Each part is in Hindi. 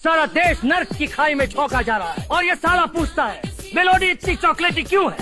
सारा देश नर्क की खाई में झोंका जा रहा है और ये साला पूछता है मेलोडी इतनी चॉकलेटी क्यों है?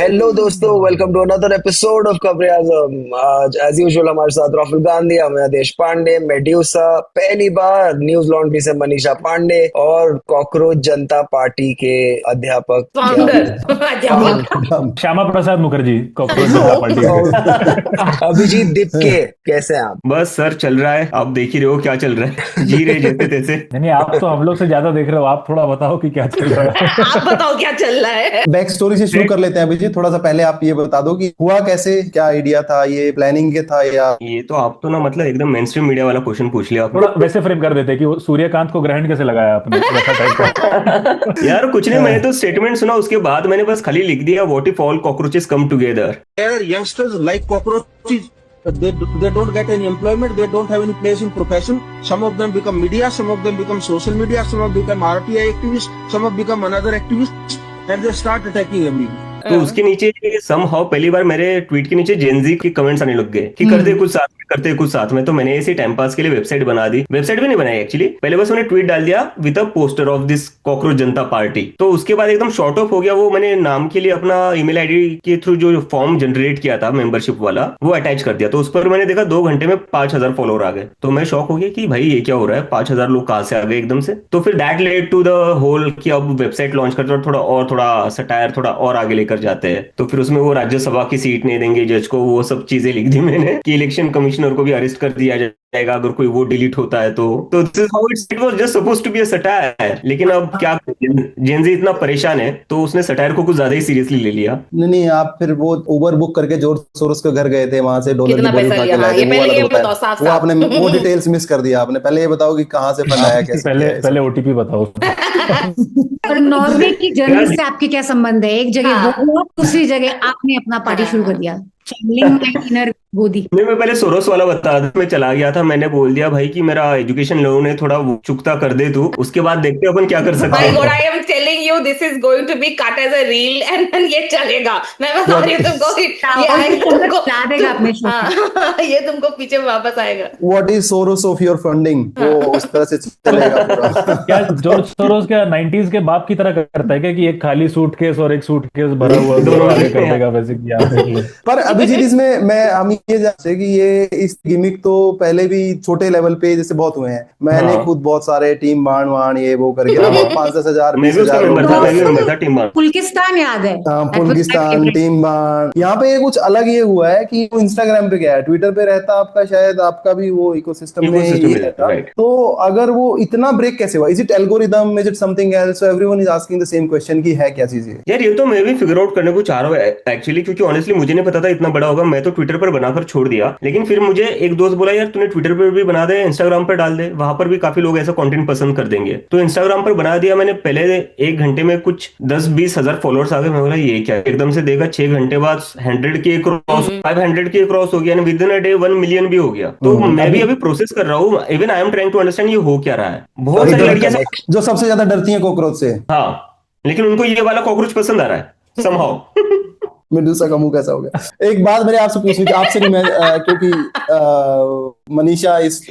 हेलो दोस्तों, welcome to another episode of खबरें आजम। आज एज यूजुअल हमारे साथ राहुल गांधी, अमय देश पांडे, मेड्यूसा, पहली बार न्यूज लॉन्ड्री से मनीषा पांडे और कॉकरोच जनता पार्टी के अध्यापक श्यामा प्रसाद मुखर्जी, कॉकरोच जनता पार्टी के। अभिजीत दीपके, कैसे हैं आप? बस सर चल रहा है, आप देख ही रहे हो क्या चल रहा है, जी रहे जैसे तैसे। नहीं, आप तो हम लोग से ज्यादा देख रहे हो, आप थोड़ा बताओ कि क्या चल रहा है। आप बताओ क्या चल रहा है। बैक स्टोरी से शुरू कर लेते हैं अभिजीत। थोड़ा सा पहले आप ये बता दो कि हुआ कैसे, क्या आइडिया था, ये प्लानिंग के था या ये तो आप तो ना मतलब एकदम मेनस्ट्रीम मीडिया वाला क्वेश्चन पूछ लिया आपने। थोड़ा वैसे फ्रेम कर देते कि वो सूर्यकांत को ग्रहण कैसे लगाया आपने, वैसा टाइप का। यार कुछ नहीं, मैंने तो स्टेटमेंट सुना, उसके बाद मैंने बस खाली लिख दिया what if all cockroaches come together. Youngsters like cockroaches. They don't get any employment. They don't have any place in profession. Some of them become media. Some of them become social media. Some of them become RTI activists. Some have become another activists, and they start attacking everyone. तो उसके नीचे समहाउ पहली बार मेरे ट्वीट के नीचे जेनजी के कमेंट्स आने लग गए कि करते कुछ साथ में, करते कुछ साथ में। तो मैंने ऐसे टाइम पास के लिए वेबसाइट बना दी। वेबसाइट भी नहीं बनाई एक्चुअली, पहले बस मैंने ट्वीट डाल दिया with a poster of this cockroach Janta party. तो उसके बाद एकदम शॉर्ट ऑफ हो गया वो। मैंने नाम के लिए अपना ईमेल आईडी के थ्रू जो फॉर्म जनरेट किया था मेंबरशिप वाला, वो अटैच कर दिया। तो उस पर मैंने देखा 2 घंटे में 5000 फॉलोअर आ गए। तो मैं शॉक हो गया कि भाई ये क्या हो रहा है, 5000 लोग कहां से आ गए एकदम से। तो फिर that led to the whole कि अब वेबसाइट लॉन्च करते और थोड़ा सटायर थोड़ा और आगे लेकर जाते हैं। तो फिर उसमें वो राज्यसभा की सीट नहीं देंगे जज को, वो सब चीजें लिख दी मैंने कि इलेक्शन कमिश्नर को भी अरेस्ट कर दिया जाएगा अगर कोई वोट डिलीट होता है। तो this is how it was just supposed to be a satire. लेकिन अब क्या, जेनजी इतना परेशान है तो उसने सटायर को कुछ ज्यादा ही सीरियसली ले लिया। नहीं, आप फिर वो उबर बुक करके जॉर्ज सोरोस के घर गए थे, वहां से $1 की बोतल उठा के लाए थे, वो वाला बताया। वो आपने वो डिटेल्स मिस कर दिया आपने। पहले ये बताओ कि कहाँ से फंड आया, कैसे? पहले ओटीपी बताओ। और नॉर्वे की जर्नलिस्ट से आपके क्या संबंध है? एक जगह वो, दूसरी जगह आपने अपना पार्टी शुरू कर दिया। गोदी मैं पहले सोरोस वाला बता दूं, मैं चला गया था, मैंने बोल दिया भाई कि मेरा एजुकेशन लोन है, थोड़ा चुकता कर दे तू, उसके बाद देखते हैं अपन क्या कर सकते हैं। I am telling you this is going to be cut as a reel and ये चलेगा। मैं बता रही हूँ तुमको, ये तुमको पीछे वापस आएगा। What is Soros of your funding? वो उस तरह से चलेगा पूरा। क्या जॉर्ज सोरोस क्या 90s के बाप की तरह करता है क्या कि एक खाली सूटकेस और एक सूटकेस भरा हुआ दोनों आगे कर देगा वैसे किया? पर अभिजीत इसमें हम ये जानते हैं कि ये इस गिमिक तो पहले भी छोटे लेवल पे जैसे बहुत हुए हैं। मैंने खुद बहुत सारे टीम बाण ये वो करके 5-10 हजार 20,000 पुलकिस्तान याद है। पुलकिस्तान, टीम बाण। यहाँ पे कुछ अलग ये हुआ है कि वो इंस्टाग्राम पे गया है, ट्विटर पे रहता आपका, शायद आपका भी वो इकोसिस्टम में ही रहता। तो अगर वो इतना ब्रेक कैसे हुआ? Is it algorithm, is it something else? Everyone is asking the same question कि है क्या चीज है यार? ये तो मैं भी फिगर आउट करने को चाह रहा हूँ एक्चुअली, क्योंकि ऑनेस्टली मुझे नहीं पता था इतना बड़ा होगा। मैं तो ट्विटर पर बनाकर छोड़ दिया, लेकिन फिर मुझे एक दोस्त बोला यार तूने ट्विटर पर भी बना दे, इंस्टाग्राम पर डाल दे, वहां पर भी काफी लोग ऐसा कंटेंट पसंद कर देंगे। तो इंस्टाग्राम पर बना दिया मैंने। पहले 1 घंटे में कुछ 10-20 हजार फॉलोअर्स आ गए। मैं बोला ये क्या, एकदम से देखा 6 घंटे बाद 100K क्रॉस, 500K क्रॉस हो गया, with in a day 1 million भी हो गया। तो मैं भी अभी प्रोसेस कर रहा हूँ। Even I am trying to understand ये हो क्या रहा है। बहुत सारी लड़कियां जो सबसे ज्यादा डरती है कॉकरोच से, हाँ, लेकिन उनको ये वाला कॉकरोच पसंद आ रहा है समहाउ। मेडूसा का मुंह कैसा हो गया? एक बात मेरे आपसे पूछनी थी, आपसे नहीं, मैं क्योंकि मनीषा इस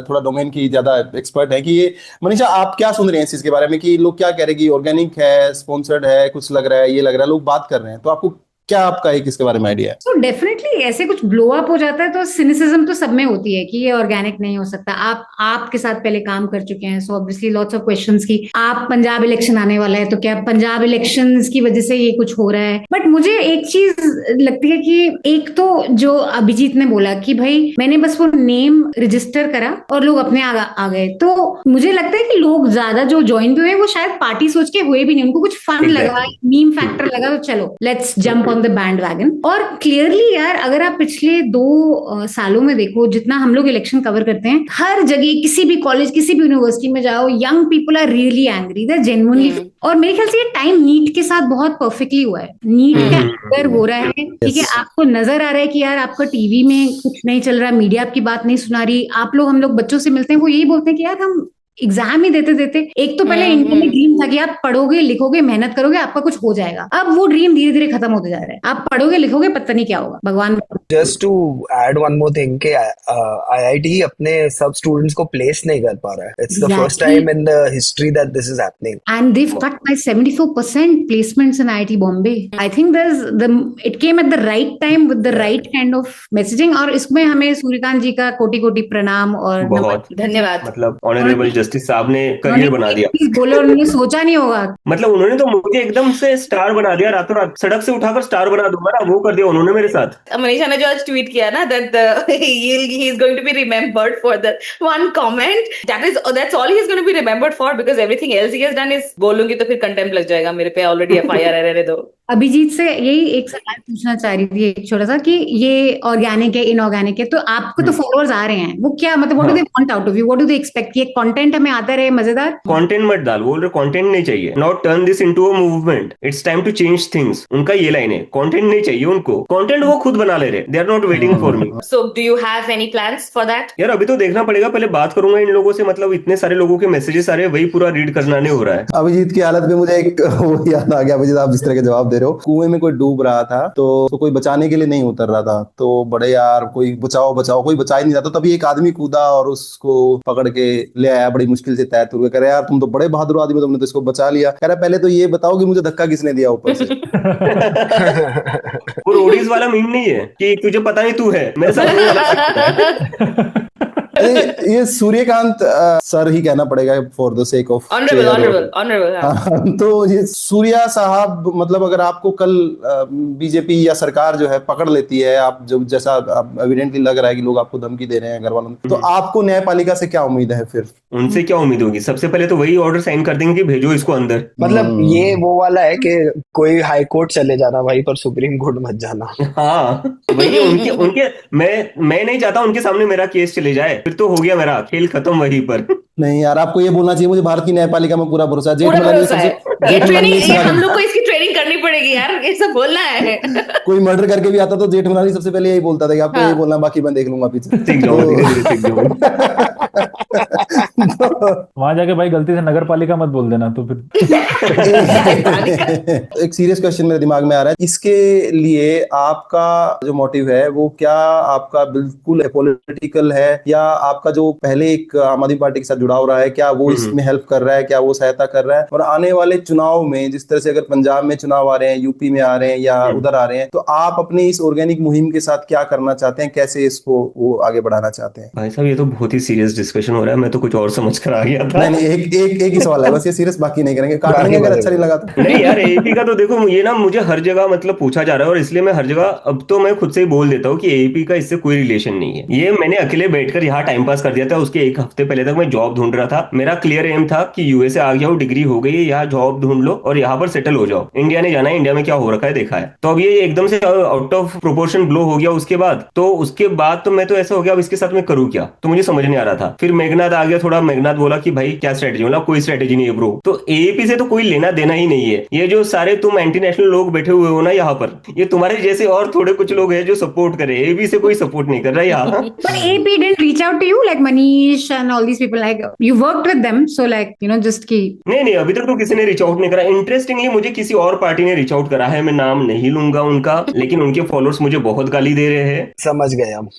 थोड़ा डोमेन की ज्यादा एक्सपर्ट है कि ये मनीषा आप क्या सुन रहे हैं इस चीज के बारे में कि लोग क्या कह रहे हैं कि ऑर्गेनिक है, स्पॉन्सर्ड है, कुछ लग रहा है, ये लग रहा है, लोग बात कर रहे हैं। तो आपको क्या आपका एक इसके बारे में आइडिया है? तो डेफिनेटली ऐसे कुछ ब्लो अप हो जाता है तो सिनिसिज्म तो सब में होती है कि ये ऑर्गेनिक नहीं हो सकता। आपके साथ पहले काम कर चुके हैं, so obviously lots of questions की आप पंजाब इलेक्शन आने वाला है तो क्या पंजाब इलेक्शंस की वजह से ये कुछ हो रहा है। बट मुझे एक चीज लगती है कि एक तो जो अभिजीत ने बोला कि भाई मैंने बस वो नेम रजिस्टर करा और लोग अपने आ गए, तो मुझे लगता है कि लोग ज्यादा जो ज्वाइन भी हुए वो शायद पार्टी सोच के हुए भी नहीं, उनको कुछ फन लगा, मीम फैक्टर लगा, तो चलो let's jump on the band wagon. और क्लियरली यार अगर आप पिछले 2 सालों में देखो, जितना हम लोग इलेक्शन कवर करते हैं, हर जगह किसी भी कॉलेज किसी भी यूनिवर्सिटी में जाओ, young people are really angry, they genuinely. और मेरे ख्याल से ये टाइम नीट के साथ बहुत परफेक्टली हुआ है। नीट का अंदर हो रहा है, ठीक है, आपको नजर आ रहा है कि यार आपका टीवी में कुछ नहीं चल रहा, मीडिया आपकी बात नहीं सुना रही, आप लोग हम लोग बच्चों से मिलते हैं, वो यही बोलते हैं कि यार हम एग्जाम ही देते देते, एक तो पहले इंडिया में ड्रीम था कि आप पढ़ोगे लिखोगे मेहनत करोगे आपका कुछ हो जाएगा, अब वो ड्रीम धीरे धीरे खत्म होते जा रहा है। आप पढ़ोगे लिखोगे पता नहीं क्या होगा, भगवान। Just to add one more thing कि IIT अपने सब स्टूडेंट्स को प्लेस नहीं कर पा रहा है। It's the first time in the history that this is happening and they cut by 74% placements in IIT Bombay. I think it came at the right time with the right kind of messaging, और इसमें हमें सूर्यकांत जी का कोटि कोटि प्रणाम और बहुत धन्यवाद। मतलब ऑनरेबल जस्टिस साहब ने करियर बना दिया। बोले उन्होंने सोचा नहीं होगा, मतलब उन्होंने तो मुझे एकदम से स्टार बना दिया, रातों रात सड़क से उठाकर स्टार बना दूंगा ना, वो कर दिया उन्होंने मेरे साथ। मनीषा ने जो आज ट्वीट किया ना that he is going to be remembered for that one comment, that's all he is going to be remembered for, because everything else he has done is, बोलूंगी तो फिर कंटेम्प्ट लग जाएगा मेरे पे, ऑलरेडी FIR है, रहने दो। अभिजीत से यही एक सवाल पूछना चाह रही थी, एक छोटा सा, कि ये ऑर्गेनिक है इनऑर्गेनिक है, तो आपको तो फॉलोअर्स आ रहे हैं, वो क्या मतलब what do they want out of you, what do they expect कि कंटेंट हमें आता रहे मजेदार? कंटेंट मत डाल, बोल रहे कंटेंट नहीं चाहिए, not turn this into a movement, it's time to change things. उनका ये लाइन है, कंटेंट नहीं चाहिए उनको, कंटेंट वो खुद बना ले रहे, they are not waiting for me. So do you have any plans for that? यार अभी तो देखना पड़ेगा, पहले बात करूंगा इन लोगों से, मतलब इतने सारे लोगों के मैसेजेस आ रहे हैं, वही पूरा रीड करना नहीं हो रहा है। अभिजीत की हालत में मुझे एक वो याद आ गया, अभिजीत आप जिस तरह के जवाब दे रहे हो, कुएं में कोई डूब रहा था तो कोई बचाने के लिए नहीं उतर रहा था, तो बड़े यार कोई बचाओ बचाओ, कोई बचा ही नहीं रहा, तो तभी एक आदमी कूदा और उसको पकड़ के ले आया, बड़ी मुश्किल से तैर तुर के। कह रहे यार तुम तो बड़े बहादुर आदमी, तुमने तो इसको बचा लिया। कह रहा पहले तो ये बताओ कि मुझे धक्का किसने दिया ऊपर से। वो रोडीज वाला मीम नहीं है कि तुझे पता नहीं तू है, मेरे साथ ये सूर्यकांत सर ही कहना पड़ेगा for the sake of honourable. तो ये सूर्या साहब, मतलब अगर आपको कल बीजेपी या सरकार जो है पकड़ लेती है, आप जो जैसा एविडेंटली लग रहा है कि लोग आपको धमकी दे रहे हैं घर वालों, तो आपको न्यायपालिका से क्या उम्मीद है फिर? उनसे क्या उम्मीद होगी? सबसे पहले तो वही ऑर्डर साइन कर देंगे कि भेजो इसको अंदर। मतलब ये वो वाला है कि कोई हाई कोर्ट चले जाना भाई, पर सुप्रीम कोर्ट मत जाना। हाँ वही उनके मैं नहीं चाहता उनके सामने मेरा केस चले जाए, फिर तो हो गया मेरा खेल खत्म वहीं पर। नहीं यार, आपको ये बोलना चाहिए मुझे भारत की न्यायपालिका में पूरा भरोसा है। हम लोग को इसकी ट्रेनिंग करनी पड़ेगी यार, ये सब बोलना है। कोई मर्डर करके भी आता तो जेठमलानी सबसे पहले यही बोलता था कि आपको यही बोलना, बाकी मैं देख लूंगा पीछे। वहां जाके भाई गलती से नगर पालिका मत बोल देना तो फिर। एक सीरियस क्वेश्चन मेरे दिमाग में आ रहा है, इसके लिए आपका जो मोटिव है वो क्या आपका बिल्कुल पॉलिटिकल है, या आपका जो पहले एक आम आदमी पार्टी के साथ जुड़ाव रहा है, क्या वो इसमें हेल्प कर रहा है, क्या वो सहायता कर रहा है? और आने वाले चुनाव में जिस तरह से अगर पंजाब में चुनाव आ रहे हैं, यूपी में आ रहे हैं या उधर आ रहे हैं, तो आप अपनी इस ऑर्गेनिक मुहिम के साथ क्या करना चाहते हैं, कैसे इसको वो आगे बढ़ाना चाहते हैं? भाई साहब ये तो बहुत ही सीरियस डिस्कशन हो रहा है, मैं तो कुछ और समझ कर आ गया था। नहीं एक ही सवाल है बस, ये सीरियस बाकी नहीं करेंगे, काटेंगे अगर अच्छा नहीं लगा तो। नहीं यार एपी का तो देखो, ये ना मुझे हर जगह मतलब पूछा जा रहा है, और इसलिए मैं हर जगह अब तो मैं खुद से ही बोल देता हूँ कि एपी का इससे कोई रिलेशन नहीं है। ये मैंने अकेले बैठकर यहाँ टाइम पास कर दिया था। उसके एक हफ्ते पहले तक मैं जॉब ढूंढ रहा था, मेरा क्लियर एम था कि यूएसए आ गया हो, डिग्री हो गई है, यहाँ जॉब ढूंढ लो और यहाँ पर सेटल हो जाओ। इंडिया ने जाना है, इंडिया में क्या हो रखा है देखा है। तो अब ये एकदम से आउट ऑफ प्रोपोर्शन ब्लो हो गया। उसके बाद तो मैं तो ऐसा हो गया, अब इसके साथ मैं करूँ क्या, तो मुझे समझ नहीं आ रहा था। फिर मेघनाथ आ गया, थोड़ा मेघनाथ बोला कि भाई क्या स्ट्रेटेजी, मतलब कोई स्ट्रेटेजी नहीं है ब्रो। तो एपी से तो कोई लेना देना ही नहीं है। ये जो सारे तुम एंटी नेशनल लोग बैठे हुए हो ना यहाँ पर, ये तुम्हारे जैसे और थोड़े कुछ लोग हैं जो सपोर्ट करे, एपी से कोई सपोर्ट नहीं कर रहा है यहाँ। But AP didn't reach out to you like Manish and all these people, like you worked with them, so like you know just की नहीं अभी तक तो किसी ने रीच आउट नहीं करा। इंटरेस्टिंगली मुझे किसी और पार्टी ने रीच आउट करा है, मैं नाम नहीं लूंगा उनका, लेकिन उनके फॉलोअर्स मुझे बहुत गाली दे रहे हैं। समझ गए हम।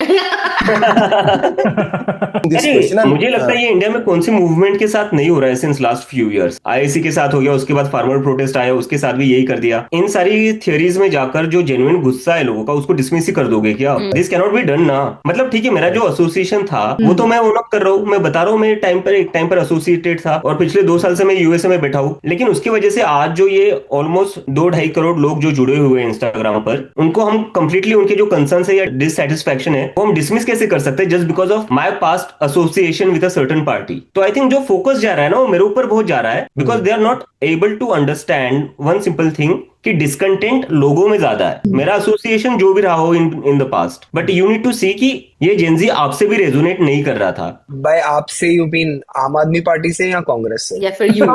मुझे लगता है ये इंडिया में कौन सी मूवमेंट के साथ नहीं हो रहा है since last few years. IAC के साथ हो गया, उसके बाद फार्मर प्रोटेस्ट आया, उसके साथ भी यही कर दिया। इन सारी थियरीज में जाकर जो जेन्युइन गुस्सा है लोगों का, उसको डिसमिस ही कर दोगे क्या? दिस कैनॉट बी डन ना। मतलब ठीक है, मेरा जो एसोसिएशन था वो तो मैं ओन अप कर रहा हूँ, मैं बता रहा हूँ, मैं एक टाइम पर एसोसिएटेड था और पिछले 2 साल से मैं यूएसए में बैठा हूँ। लेकिन उसकी वजह से आज जो ये ऑलमोस्ट 2-2.5 करोड़ लोग जो जुड़े हुए हैं इंस्टाग्राम पर, उनको हम कंप्लीटली उनके जो कंसर्न है या डिससैटिस्फैक्शन है वो हम डिसमिस कैसे कर सकते हैं just because of my past association with a certain party. तो आई थिंक जो फोकस जा रहा है ना वो मेरे ऊपर बहुत जा रहा है, because they are not able to understand one simple thing कि डिस्कंटेंट लोगों में ज्यादा है। मेरा एसोसिएशन जो भी रहा हो in the past, but you need to see कि ये जेनजी आपसे भी रेजोनेट नहीं कर रहा था। भाई आपसे यू मीन आम आदमी पार्टी से या कांग्रेस से? या फिर यू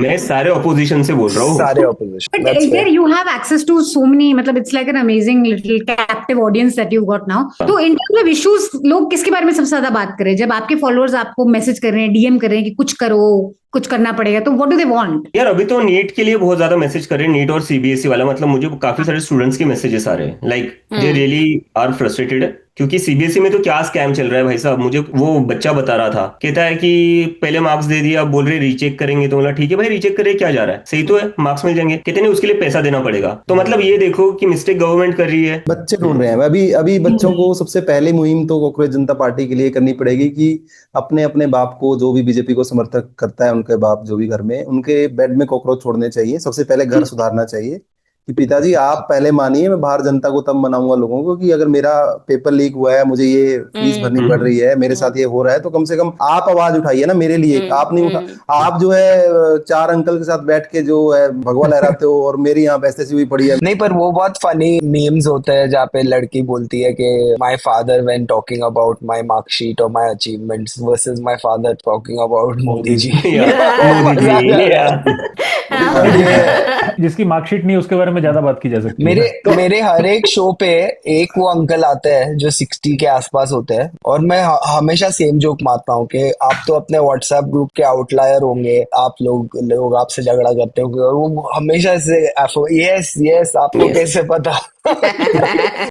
मैं सारे ऑपोजिशन से बोल रहा हूँ। सारे opposition. But is there you have access to so many, मतलब it's like an amazing little captive audience that you've got now. तो in terms of issues लोग किसके बारे में सबसे ज्यादा बात कर रहे हैं? जब आपके फॉलोअर्स आपको मैसेज कर रहे हैं, डीएम कर रहे हैं कि कुछ करो, कुछ करना पड़ेगा, तो व्हाट डू दे वांट? यार अभी तो नीट के लिए बहुत ज्यादा मैसेज कर रहे हैं, नीट और सीबीएसई वाला। मतलब मुझे काफी सारे स्टूडेंट्स के मैसेजेस आ रहे हैं, like they really are frustrated, क्योंकि सीबीएसई में तो क्या स्कैम चल रहा है भाई साहब। मुझे वो बच्चा बता रहा था, कहता है कि पहले मार्क्स दे दिया, बोल रहे रीचेक करेंगे। तो बोला ठीक है भाई, रीचेक करे, क्या जा रहा है, सही तो है, मार्क्स मिल जाएंगे। कहते नहीं उसके लिए पैसा देना पड़ेगा। तो मतलब ये देखो कि मिस्टेक गवर्नमेंट कर रही है। बच्चे ढूंढ रहे हैं। अभी बच्चों को सबसे पहले मुहिम तो कांग्रेस जनता पार्टी के लिए करनी पड़ेगी कि अपने अपने बाप को, जो भी बीजेपी को समर्थक करता है, उनके बाप जो भी घर में, उनके बेड में कॉकरोच छोड़ने चाहिए। सबसे पहले घर सुधारना चाहिए कि पिताजी आप पहले मानिए, मैं बाहर जनता को तब मनाऊंगा लोगों को कि अगर मेरा पेपर लीक हुआ है, मुझे ये फीस भरनी पड़ रही है, मेरे साथ ये हो रहा है, तो कम से कम आप आवाज उठाइए ना मेरे लिए। आप नहीं उठा, आप जो है 4 अंकल के साथ बैठ के जो है भगवा लहराते हो और मेरी यहाँ पैसे हुई पड़ी है। नहीं, पर वो बहुत फनी मीम्स होते हैं जहाँ पे लड़की बोलती है कि my father when talking about my marksheet और my achievements versus my father talking about Modi ji. जिसकी मार्कशीट नहीं उसके बारे में ज्यादा बात की जा सकती है। मेरे हर एक शो पे एक वो अंकल आते हैं जो 60 के आसपास होते हैं, और मैं हमेशा सेम जोक मारता हूँ कि आप तो अपने व्हाट्सएप ग्रुप के आउटलायर होंगे, आप लोग आपसे झगड़ा करते होंगे, और वो हमेशा से यस आपको कैसे पता।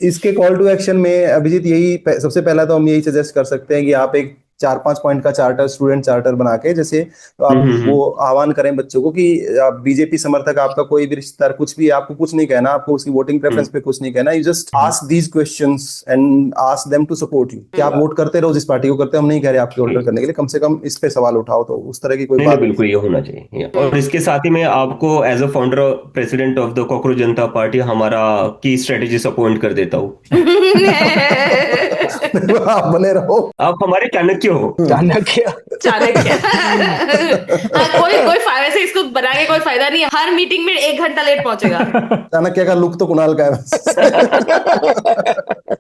इसके कॉल टू एक्शन में अभिजीत यही सबसे पहला तो हम यही सजेस्ट कर सकते हैं कि आप एक 4-5 पॉइंट का चार्टर, स्टूडेंट चार्टर बना के, जैसे तो आप वो आह्वान करें बच्चों को कि आप बीजेपी समर्थक, आपका कोई भी रिश्तेदार, कुछ भी, आपको कुछ नहीं कहना, आपको उसकी वोटिंग प्रेफरेंस पे कुछ नहीं कहना। You just ask these questions and ask them to support you. कि आप वोट करते रहो जिस पार्टी को करते हैं, हम नहीं कह रहे आपके वोटर करने के लिए, कम से कम इस पे सवाल उठाओ। तो उस तरह की कोई बात बिल्कुल ये होना चाहिए। और इसके साथ ही मैं आपको as a founder president of the Cockroach Janta Party हमारा की स्ट्रेटेजिस्ट अपॉइंट कर देता हूँ। आप बने रहो, आप हमारे चाणक्य हो। चाणक्य कोई फायदा से इसको बना के कोई फायदा नहीं है। हर मीटिंग में 1 घंटा लेट पहुंचेगा। चाणक्य का लुक तो कुणाल का है।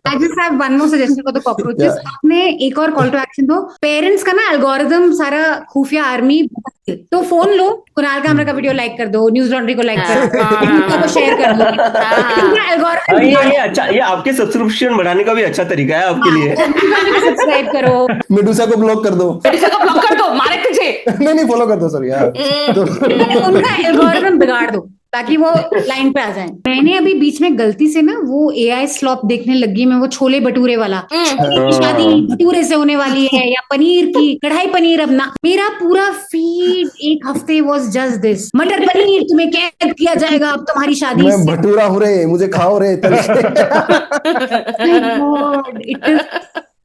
I just have one more suggestion for the cockroaches. आपने एक और कॉल टू एक्शन दो। पेरेंट्स का ना एल्गोरिदम सारा खुफिया आर्मी, तो फोन लो, कुणाल कामरा का वीडियो लाइक कर दो, न्यूज लॉन्ड्री को लाइक कर दो, शेयर कर दो। ये अच्छा, ये आपके सब्सक्रिप्शन बढ़ाने का भी अच्छा तरीका है आपके लिए। सब्सक्राइब करो, मेडुसा को ब्लॉक कर दो, मारे तुझे। नहीं फॉलो कर दो सर यार। उनका एल्गोरिथम बिगाड़ दो ताकि वो लाइन पे आ जाए। मैंने अभी बीच में गलती से ना वो एआई स्लॉप देखने लगी मैं, वो छोले भटूरे वाला, शादी भटूरे से होने वाली है या पनीर की कढ़ाई पनीर। अब ना मेरा पूरा फीड एक हफ्ते वाज जस्ट दिस, मटर पनीर तुम्हें कैद किया जाएगा अब तुम्हारी शादी मैं भटूरा हो रहे, मुझे खाओ रे।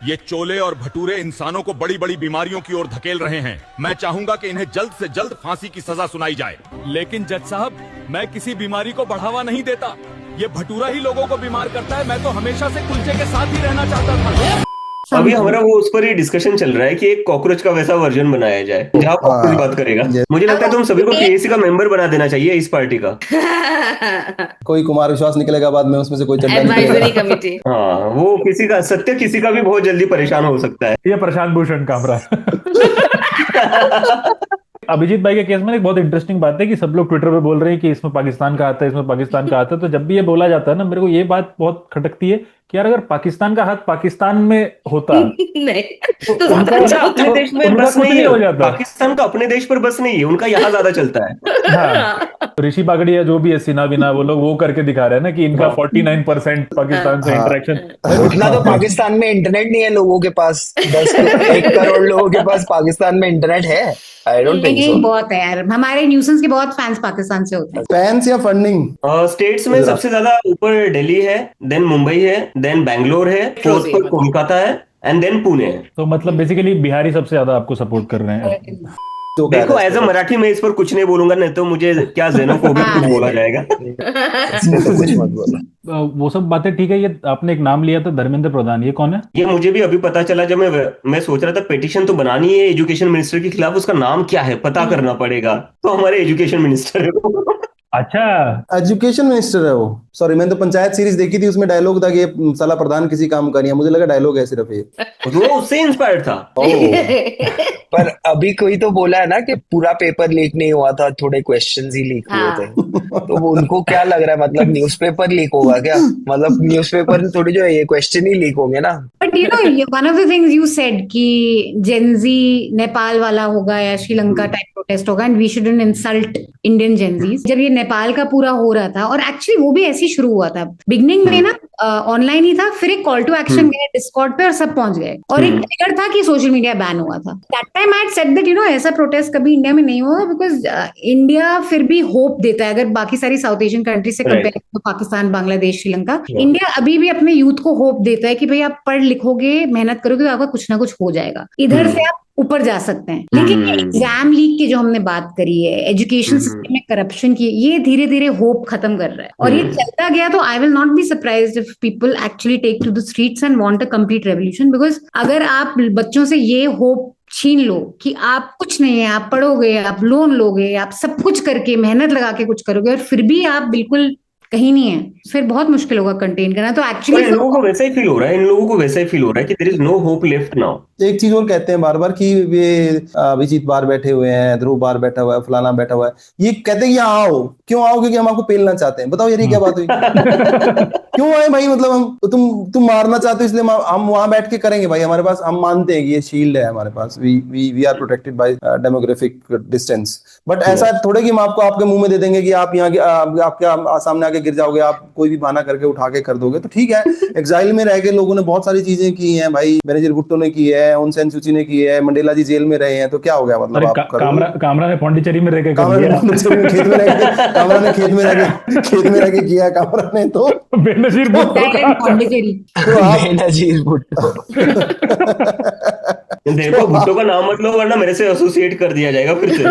ये चोले और भटूरे इंसानों को बड़ी बड़ी बीमारियों की ओर धकेल रहे हैं। मैं चाहूंगा कि इन्हें जल्द से जल्द फांसी की सजा सुनाई जाए। लेकिन जज साहब, मैं किसी बीमारी को बढ़ावा नहीं देता। ये भटूरा ही लोगों को बीमार करता है। मैं तो हमेशा से कुलचे के साथ ही रहना चाहता था। अभी हमारा वो उस पर ही डिस्कशन चल रहा है कि एक कॉकरोच का वैसा वर्जन बनाया जाए जहाँ कॉकरोच बात करेगा। मुझे लगता है तुम सभी को पीएससी का मेंबर बना देना चाहिए इस पार्टी का। कोई कुमार विश्वास निकलेगा बाद में, उसमें से कोई चंदा एडवाइजरी कमेटी। हाँ, वो किसी का सत्य किसी का भी बहुत जल्दी परेशान हो सकता है। ये प्रशांत भूषण कामरा। अभिजीत भाई के केस में एक बहुत इंटरेस्टिंग बात है कि सब लोग ट्विटर पे बोल रहे हैं कि इसमें पाकिस्तान का आता है, इसमें पाकिस्तान का आता है। तो जब भी ये बोला जाता है ना, मेरे को ये बात बहुत खटकती है कि यार अगर पाकिस्तान का हाथ पाकिस्तान में होता नहीं तो अपने देश में बस नहीं हो जाता। पाकिस्तान का अपने देश पर बस नहीं है, उनका यहाँ ज्यादा चलता है। हाँ, ऋषि बागड़िया जो भी है, सिन्हा बिना, वो लोग वो करके दिखा रहे हैं ना कि इनका 49% पाकिस्तान से इंटरेक्शन। उतना तो पाकिस्तान में इंटरनेट नहीं है लोगों के पास। 1 करोड़ लोगों के पास पाकिस्तान में इंटरनेट है। I don't think so. बहुत है यार, हमारे न्यूसेंस के बहुत फैंस पाकिस्तान से होते हैं। फैंस या फंडिंग? स्टेट्स में सबसे ज्यादा ऊपर दिल्ली है, देन मुंबई है, देन बैंगलोर है, फोर्थ पर कोलकाता है, एंड देन पुणे है। तो मतलब बेसिकली बिहारी सबसे ज्यादा आपको सपोर्ट कर रहे हैं। तो देखो एज अ मराठी में इस पर कुछ नहीं बोलूंगा, नहीं तो मुझे क्या जेनोफोबिक कुछ बोला जाएगा। कुछ मत बोलो। वो सब बातें ठीक है। ये आपने एक नाम लिया था धर्मेंद्र प्रधान, ये कौन है? ये मुझे भी अभी पता चला जब मैं सोच रहा था पिटीशन तो बनानी है एजुकेशन मिनिस्टर के खिलाफ, उसका नाम क्या है पता करना पड़ेगा। तो हमारे एजुकेशन मिनिस्टर है। अच्छा, एजुकेशन मिनिस्टर है वो। सॉरी, मैंने तो पंचायत सीरीज देखी थी, उसमें डायलॉग था कि ये साला प्रधान किसी काम का नहीं है। मुझे लगा डायलॉग है सिर्फ ये। तो वो उससे इंस्पायर्ड था। पर अभी कोई तो बोला है ना कि पूरा पेपर लीक नहीं हुआ था, थोड़े क्वेश्चंस ही लीक हुए थे। तो वो उनको क्या लग रहा है, मतलब न्यूज़पेपर लीक होगा क्या? मतलब न्यूज़पेपर थोड़ी जो है ये क्वेश्चन ही लीक होंगे ना। But you know one of the things you said कि जेनजी नेपाल वाला होगा या श्रीलंका टाइप प्रोटेस्ट होगा and we shouldn't insult Indian Gen Zs. जब ये नेपाल का पूरा हो रहा था, और एक्चुअली वो भी ऐसे ही शुरू हुआ था, बिगनिंग में ना ऑनलाइन ही था, फिर एक कॉल टू एक्शन गया डिस्कॉर्ड पे और सब पहुंच गए, और एक ट्रिगर था कि सोशल मीडिया बैन हुआ था। That time I had said that you know ऐसा प्रोटेस्ट कभी इंडिया में नहीं होगा, बिकॉज इंडिया फिर भी होप देता है। अगर बाकी सारी साउथ एशियन कंट्री से कंपेयर तो पाकिस्तान, बांग्लादेश, श्रीलंका, इंडिया अभी भी अपने यूथ को होप देता है कि भाई आप पढ़ लिखोगे, मेहनत करोगे तो आपका कुछ ना कुछ हो जाएगा, इधर से आप ऊपर जा सकते हैं। लेकिन एग्जाम लीक की जो हमने बात करी है, एजुकेशन सिस्टम में करप्शन की, ये धीरे धीरे होप खत्म कर रहा है, और ये चलता गया तो I will not be surprised if people actually take to the streets and want a complete revolution. Because अगर आप बच्चों से ये होप छीन लो कि आप कुछ नहीं है, आप पढ़ोगे, आप लोन लोगे, आप सब कुछ करके मेहनत लगा के कुछ करोगे, और फिर भी आप बिल्कुल कहीं नहीं है, फिर बहुत मुश्किल होगा कंटेन करना। तो एक्चुअली इन लोगों को वैसा ही फील हो रहा है, इन लोगों को वैसा ही फील हो रहा है कि there is no hope left now. एक चीज और कहते हैं बार बार कि ये अभिजीत बाहर बैठे हुए हैं, ध्रुव बाहर बैठा हुआ है, फलाना बैठा हुआ है, ये कहते हैं कि यहाँ आओ। क्यों आओ? क्योंकि हम आपको पेलना चाहते हैं। बताओ यार ये क्या बात हुई? क्यों आए भाई? मतलब हम तुम मारना चाहते हो इसलिए हम वहां बैठ के करेंगे भाई। हमारे पास, हम मानते हैं कि ये शील्ड है हमारे पास, we are protected by demographic distance. But ऐसा थोड़े कि हम आपको आपके मुंह में दे देंगे कि आप यहाँ आपके सामने आके गिर जाओगे, आप कोई भी बहाना करके उठा के कर दोगे। तो ठीक है, एग्जाइल में रह के लोगों ने बहुत सारी चीजें की हैं भाई, बेनजीर भुट्टो ने की है, ऑन सैन सूची ने की है, मंडेला जी जेल में रहे हैं, तो क्या हो गया? मतलब आप कामरा ने पौंडीचेरी में रह के कामरा ने खेत में रह के किया कामरा ने। तो बेनजीर भुट्टो देखो, भुट्टो का नाम मत लो वरना मेरे से एसोसिएट कर दिया जाएगा फिर से।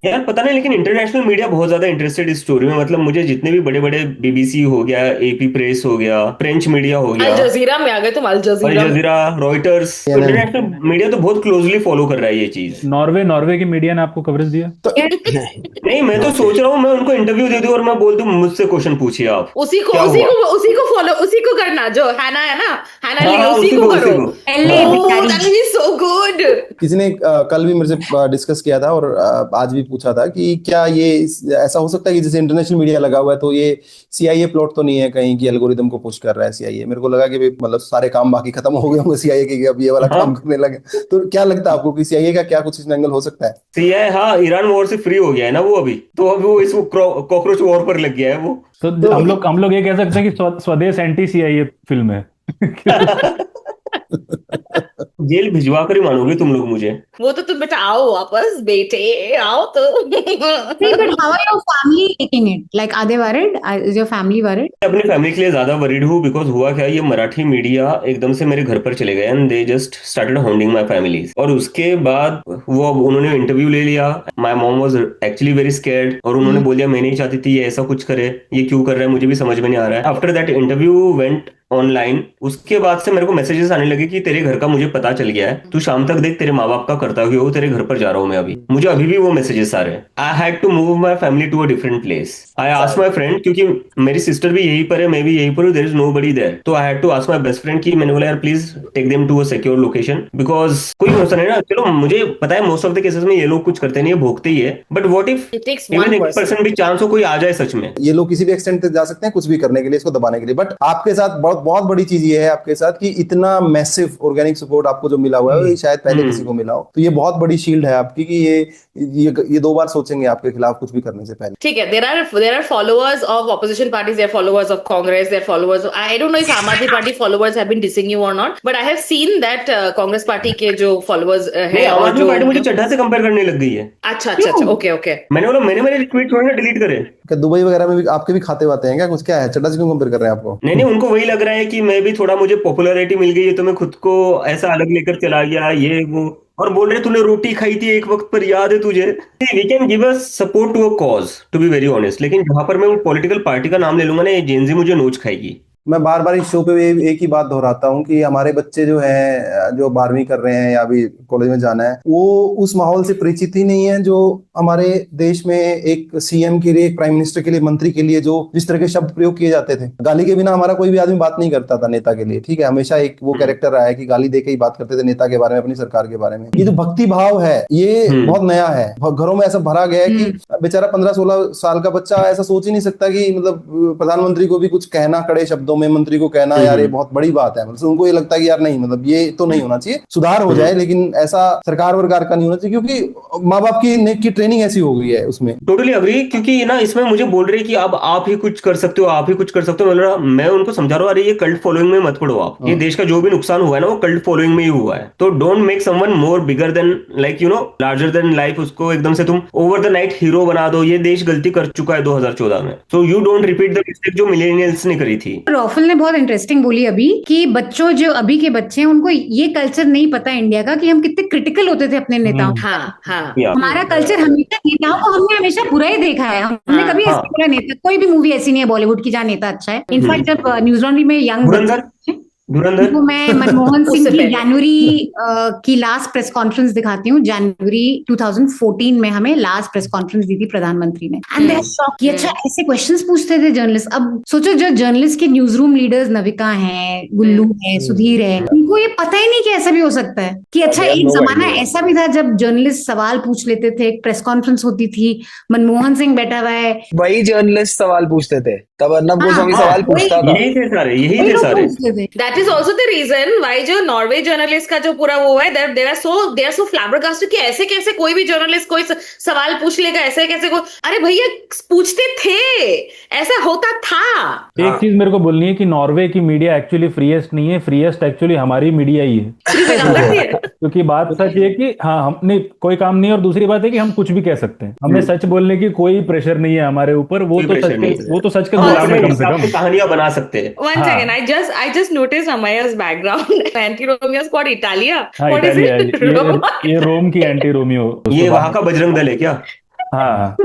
यार पता नहीं, लेकिन इंटरनेशनल मीडिया बहुत ज्यादा इंटरेस्टेड इस स्टोरी में। मतलब मुझे जितने भी बड़े बड़े बीबीसी हो गया, एपी प्रेस हो गया, फ्रेंच मीडिया हो गया, अल जजीरा में आ गए तुम, अल जजीरा, रॉयटर्स, इंटरनेशनल मीडिया तो बहुत क्लोजली फॉलो कर रहा है ये चीज। नॉर्वे की मीडिया ने आपको कवरेज दिया? नहीं, मैं तो सोच रहा हूँ मैं उनको इंटरव्यू दे दूं और मैं बोल दूं मुझसे क्वेश्चन पूछिए आप। उसी को फॉलो, उसी को करना, जो हैना है ना, हैना उसी को करो। So good. किसी ने कल भी मेरे से डिस्कस किया था और आज भी पूछा था कि क्या ये ऐसा हो सकता है कि जैसे इंटरनेशनल मीडिया लगा हुआ है तो ये सीआईए प्लॉट तो नहीं है कहीं कि एल्गोरिदम को पुश कर रहा है सीआईए? मेरे को लगा कि मतलब सारे काम बाकी खत्म हो गए होंगे सीआईए के, अब ये वाला काम करने लगे। तो क्या लगता है आपको कि सीआईए का क्या कुछ एंगल हो सकता है? सीआईए, हाँ, ईरान वॉर से फ्री हो गया है ना वो अभी, तो अभी वो इस कॉकरोच वॉर पर लग गया है वो। तो हम लोग ये कह सकते हैं कि स्वदेश एंटी सीआईए फिल्म है। जेल भिजवा कर ही मानोगे तुम लोग मुझे। वो तो तुम बेटा आओ वापस, बेटे आओ तो। नहीं, but how are your family taking it? Like, are they worried? Is your family worried? अपनी फैमिली के लिए ज्यादा वरीड हूँ, बिकॉज हुआ क्या, ये मराठी मीडिया एकदम से मेरे घर पर चले गए and they just started hounding my family. और उसके बाद वो उन्होंने इंटरव्यू ले लिया। My mom was actually very scared और उन्होंने बोल दिया मैं नहीं चाहती थी ये ऐसा कुछ करे, ये क्यों कर रहा है मुझे भी समझ में नहीं आ रहा है। After that interview went online, उसके बाद से मेरे को मैसेजेस आने लगे कि तेरे घर का मुझे पता चल गया है, तू शाम तक देख तेरे माँ बाप का करता हुआ, तेरे घर पर जा रहा हूँ मैं अभी। मुझे अभी भी वो मैसेजेस आ रहे हैं। I had to move my family to a different place. I asked my friend, क्योंकि मेरी सिस्टर भी यहीं पर है, मैं भी यहीं पर हूँ, देयर इज नोबडी देयर। तो I had to ask my best friend कि मैंने बोला यार please take them to a secure location, because कोई भरोसा नहीं ना। चलो मुझे पता है मोस्ट ऑफ द केसेस में ये लोग कुछ करते नहीं है, भोगते ही है, बट व्हाट इफ इवन 1% भी चांस हो कोई आ जाए सच में। ये लोग किसी भी एक्सटेंट तक जा सकते हैं कुछ भी करने के लिए, इसको दबाने के लिए। बट आपके साथ बहुत बड़ी चीज ये है आपके साथ कि इतना मैसिव ऑर्गेनिक सपोर्ट आपको जो मिला हुआ है ये शायद पहले किसी को मिला हो। तो ये बहुत बड़ी शील्ड है आपकी कि ये दो बार सोचेंगे आपके खिलाफ कुछ भी करने से पहले। ठीक है, there are followers of opposition parties, there are followers of Congress, there are followers of, I don't know if Aam Aadmi Party followers have been dissing you or not, but I have seen that Congress party के जो followers है, आम आदमी पार्टी मुझे चड्ढा से कंपेयर करने लग गई है। अच्छा, ओके। मैंने बोला मेरे ट्वीट थोड़ी ना डिलीट करे। क्या दुबई वगैरह में भी आपके भी खाते वाते हैं क्या? कुछ क्या है, चड्ढा से क्यों कंपेयर कर रहे हैं आपको? नहीं, उनको वही लग रहा है कि मैं भी थोड़ा, मुझे पॉपुलैरिटी मिल गई है तो मैं खुद को ऐसा अलग लेकर चला गया, ये वो, और बोल रहे तूने रोटी खाई थी एक वक्त पर, याद है तुझे? We can give us support to a cause, to be very honest, लेकिन जहां पर मैं वो पॉलिटिकल पार्टी का नाम ले लूंगा ना, ये जेनजी मुझे नोच खाएगी। मैं बार बार इस शो पे एक ही बात दोहराता हूँ कि हमारे बच्चे जो हैं, जो 12वीं कर रहे हैं या अभी कॉलेज में जाना है, वो उस माहौल से परिचित ही नहीं है जो हमारे देश में एक सीएम के लिए, एक प्राइम मिनिस्टर के लिए, मंत्री के लिए जो जिस तरह के शब्द प्रयोग किए जाते थे। गाली के बिना हमारा कोई भी आदमी बात नहीं करता था नेता के लिए, ठीक है, हमेशा एक वो कैरेक्टर रहा है कि गाली दे के ही बात करते थे नेता के बारे में, अपनी सरकार के बारे में। ये जो भक्ति भाव है ये बहुत नया है, घरों में ऐसा भरा गया है कि बेचारा 15-16 साल का बच्चा ऐसा सोच ही नहीं सकता कि मतलब प्रधानमंत्री को भी कुछ कहना कड़े शब्दों में, मंत्री को कहना यार ये बहुत बड़ी बात है, मतलब उनको ये लगता है कि यार नहीं, मतलब ये तो नहीं होना चाहिए, सुधार हो जाए, लेकिन ऐसा सरकार वरकार का नहीं होना चाहिए, क्योंकि माँ बाप की ट्रेनिंग ऐसी हो गई है उसमें। टोटली अग्री, क्योंकि ना इसमें मुझे बोल रहे कि अब आप ही कुछ कर सकते हो, आप ही कुछ कर सकते हो, मैं उनको समझा रहा हूँ अरे ये कल्ट फॉलोइंग में मत पड़ो आप, ये देश का जो भी नुकसान हुआ है ना वो कल्ट फॉलोइंग में ही हुआ है, तो don't make someone more bigger than like larger than life, उसको एकदम से तुम ओवर द नाइट हीरो बना दो। ये देश गलती कर चुका है 2014 में, so you don't repeat the mistake जो मिलेनियल्स ने करी थी। रॉफल ने बहुत इंटरेस्टिंग बोली अभी कि बच्चों, जो अभी के बच्चे हैं, उनको ये कल्चर नहीं पता इंडिया का कि हम कितने क्रिटिकल होते थे अपने नेताओं। हमारा कल्चर हमेशा, नेताओं को हमने हमेशा बुरा ही देखा है, हमने कभी ऐसा बुरा नेता, कोई भी मूवी ऐसी नहीं है बॉलीवुड की जहाँ नेता अच्छा है। इनफैक्ट जब न्यूज लॉन्ड्री में यंग तो मैं मनमोहन सिंह की जनवरी की लास्ट प्रेस कॉन्फ्रेंस दिखाती हूँ। जनवरी 2014 में हमें लास्ट प्रेस कॉन्फ्रेंस दी थी प्रधानमंत्री ने, एंड दे आर शॉक्ड कि अच्छा ऐसे क्वेश्चंस पूछते थे जर्नलिस्ट। अब सोचो जो जर्नलिस्ट के न्यूज रूम लीडर्स नविका है, गुल्लू है, सुधीर है, उनको ये पता ही नहीं कि ऐसा भी हो सकता है कि अच्छा एक जमाना ऐसा भी था जब जर्नलिस्ट सवाल पूछ लेते थे, एक प्रेस कॉन्फ्रेंस होती थी, मनमोहन सिंह बैठा हुआ है, वही जर्नलिस्ट सवाल पूछते थे, तब अर्नब गोस्वामी सवाल पूछता था, यही थे सारे। That is also the reason why जो नॉर्वे जर्नलिस्ट का जो पूरा वो है, they are so flabbergasted कि ऐसे कैसे कोई भी जर्नलिस्ट कोई सवाल पूछ लेगा, ऐसे कैसे कोई, अरे भैया पूछते थे, ऐसा होता था। एक चीज मेरे को बोलनी है कि नॉर्वे की मीडिया एक्चुअली फ्रीएस्ट नहीं है, फ्रीएस्ट एक्चुअली हमारी मीडिया ही है। क्योंकि बात सच है कि हाँ हमने कोई काम नहीं, और दूसरी बात है कि हम कुछ भी कह सकते हैं, हमें सच बोलने की कोई प्रेशर नहीं है हमारे ऊपर, वो तो सच के गुलाम है, कम से कम कहानियां बना सकते हैं। One second, I just noticed Amaya's background. Anti-Romeo squad Italia. What is it? ये रोम की एंटी रोमियो, ये वहां का बजरंग दल है क्या? हाँ।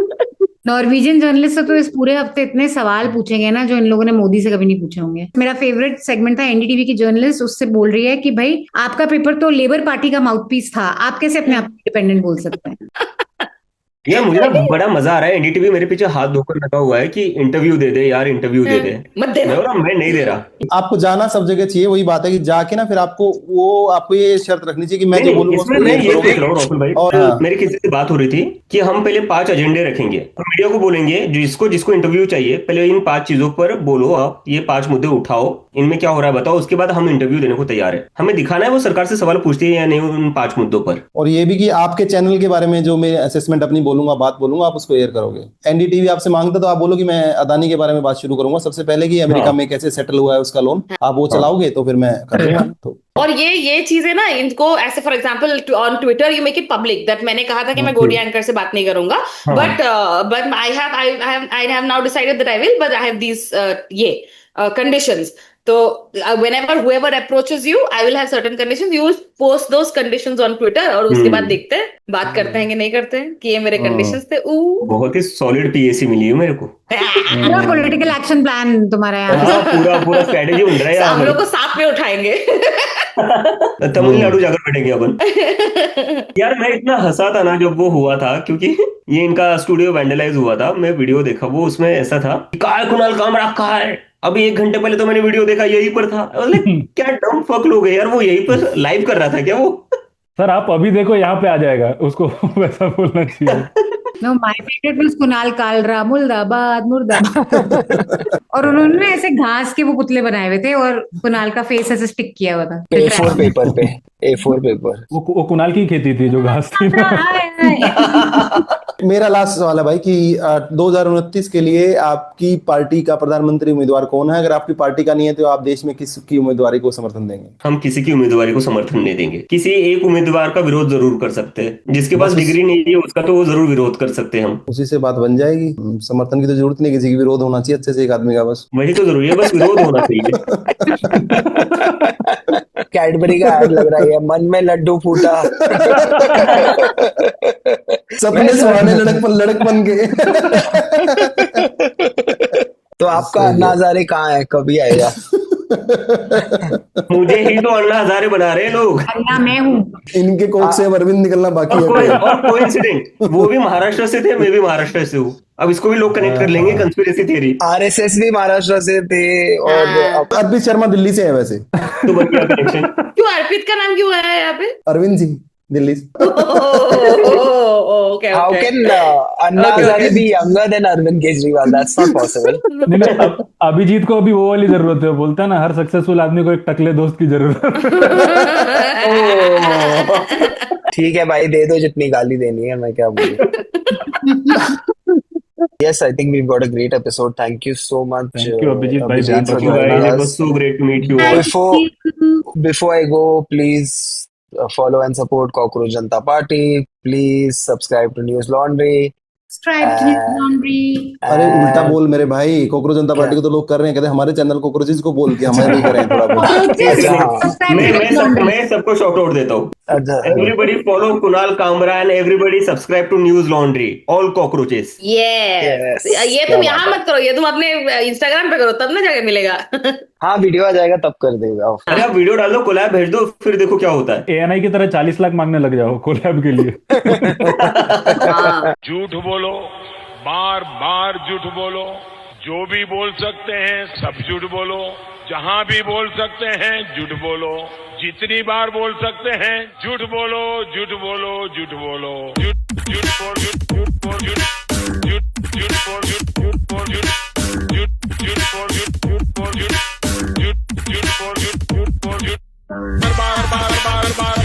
नॉर्वेजियन जर्नलिस्ट से तो इस पूरे हफ्ते इतने सवाल पूछे गए ना जो इन लोगों ने मोदी से कभी नहीं पूछे होंगे। मेरा फेवरेट सेगमेंट था एनडीटीवी की जर्नलिस्ट, उससे बोल रही है कि भाई आपका पेपर तो लेबर पार्टी का माउथपीस था, आप कैसे अपने आप इंडिपेंडेंट बोल सकते हैं। यार मुझे ना बड़ा मजा आ रहा है, एनडीटीवी मेरे पीछे हाथ धोकर लगा हुआ है कि इंटरव्यू दे दे यार, इंटरव्यू दे दे, मैं नहीं दे रहा। आपको जाना सब जगह चाहिए, वही बात है कि जाके ना फिर आपको ये शर्त रखनी चाहिए कि मैं जो बोलूंगा। मैं ये देख रहा हूँ राहुल भाई, और मेरी किसी से बात हो रही थी कि हम पहले 5 एजेंडे रखेंगे, तो मीडिया को बोलेंगे जिसको इंटरव्यू चाहिए पहले इन 5 चीजों पर बोलो, आप ये 5 मुद्दे उठाओ, इनमें क्या हो रहा है बताओ, उसके बाद हम इंटरव्यू देने को तैयार है। हमें दिखाना है वो सरकार से सवाल पूछती है या नहीं उन 5 मुद्दों पर। और ये भी कि आपके चैनल के बारे में जो मैं असेसमेंट अपनी बोलूंगा, बात बोलूंगा, आप उसको एयर करोगे। एनडीटीवी आपसे मांगता तो आप बोलो कि मैं अदानी के बारे में बात शुरू करूंगा सबसे पहले, कि अमेरिका में कैसे सेटल हुआ है उसका लोन, आप वो चलाओगे तो फिर मैं करूंगा। तो और ये चीजें ना इनको ऐसे, for example on Twitter you make it public that मैंने कहा था कि मैं गोडी एंकर से बात नहीं करूंगा, but I have now decided that I will, but I have these conditions. So whenever whoever approaches you, I will have certain conditions. You will post those conditions on Twitter और उसके बाद देखते हैं बात करते हैं कि नहीं करते हैं, कि ये मेरे conditions थे। बहुत ही सॉलिड पीएसी मिली है मेरे को। पूरा पॉलिटिकल एक्शन प्लान तुम्हारा यहाँ, पूरा स्ट्रेटेजी बन रहा है। हम लोग को साथ में उठाएंगे, तमिलनाडु जाकर बैठेंगे अपन। यार मैं इतना हंसा था ना जब वो हुआ था, क्योंकि ये इनका स्टूडियो वैंडलाइज हुआ था, मैं वीडियो देखा, वो उसमें ऐसा था कुणाल काम रखा है, अभी 1 घंटे पहले तो मैंने वीडियो देखा यही पर था। क्या डम फक लोग है यार, वो यही पर लाइव कर रहा था क्या वो? सर आप अभी देखो यहाँ पे आ जाएगा, उसको वैसा बोलना चाहिए। No, my favorite was Kunal Kalra, मुर्दाबाद। और उन्होंने ऐसे घास के वो पुतले बनाए हुए थे और कुणाल का फेस ऐसे स्टिक किया हुआ था A4 पेपर पे, A4 पेपर। वो कुणाल की खेती थी जो घास थी। मेरा लास्ट सवाल है भाई कि 2029 के लिए आपकी पार्टी का प्रधानमंत्री उम्मीदवार कौन है? अगर आपकी पार्टी का नहीं है तो आप देश में किसकी उम्मीदवारी को समर्थन देंगे? हम किसी की उम्मीदवारी को समर्थन नहीं देंगे, किसी एक उम्मीदवार का विरोध जरूर कर सकते हैं, जिसके पास डिग्री नहीं है उसका तो वो जरूर विरोध कर सकते हैं हम, उसी से बात बन जाएगी। समर्थन की तो जरूरत नहीं, किसी की विरोध होना चाहिए अच्छे से एक आदमी का, बस वही तो जरूरी है, बस विरोध होना चाहिए। कैडबरी का ऐड लग रहा है, मन में लड्डू फूटा, सपने सुहाने लड़कपन के। तो तो आपका अन्ना हजारे कहाँ है, कभी आएगा? मुझे ही तो अन्ना हजारे बना रहे हैं लोग। अन्ना मैं हूँ। इनके कोक से अरविंद निकलना बाकी है। और कोइंसिडेंट, वो भी महाराष्ट्र से थे, मैं भी महाराष्ट्र से हूँ। अब इसको भी लोग कनेक्ट कर लेंगे कंस्पिरेसी थ्योरी। आरएसएस भी महाराष्ट्र से थे और अर्पित शर्मा दिल्ली से है वैसे। तो बन गया कनेक्शन। क्यों अर्पित का नाम क्यों आया यहाँ पे? अरविंद सिंह दिल्ली से। Okay, How okay. can Anna Hazare be younger than Arvind Kejriwal? That's not possible. नहीं, अभिजीत को अभी वो वाली जरूरत है, बोलता है ना हर सक्सेसफुल आदमी को एक टकले दोस्त की जरूरत है। ठीक है भाई, दे दो जितनी गाली देनी है, मैं क्या बोलूं। Yes, I think we've got a great episode. Thank you so much. Thank you, Abhijit bhai. Abhijit, for Thank you, joining bhai. It was us. so great to meet you all. Before I go, please follow and support Cockroach Janta Party. Please subscribe to News Laundry. Subscribe to News Laundry. अरे उल्टा बोल मेरे भाई, कॉकरोच जनता पार्टी को तो लोग कर रहे हैं, कहते हैं हमारे चैनल कॉकरोचेस को बोल के हमें भी करें थोड़ा बहुत। मैं सबको शॉर्ट आउट देता हूँ। Everybody follow Kunal Kamra and everybody subscribe to Newslaundry, all cockroaches. Yes. ये तुम यहाँ मत करो, ये तुम अपने इंस्टाग्राम पे करो, तब ना जाके मिलेगा। हाँ, वीडियो आ जाएगा तब कर देगा। अरे आप वीडियो डाल दो, कोलैब भेज दो, फिर देखो क्या होता है। ANI की तरह 40 लाख मांगने लग जाओ कोलैब के लिए। झूठ बोलो, बार बार झूठ बोलो, जो भी बोल सकते हैं सब झूठ बोलो, जहां भी बोल सकते हैं झूठ बोलो, जितनी बार बोल सकते हैं झूठ बोलो, झूठ बोलो, झूठ बोलो, झूठ झूठ बोल, झूठ बोल, झूठ झूठ बोल, झूठ बोल, झूठ बोल, झूठ बोल, झूठ बोल, झूठ बोल, झूठ बोल, झूठ बोल, झूठ बार बार बार बार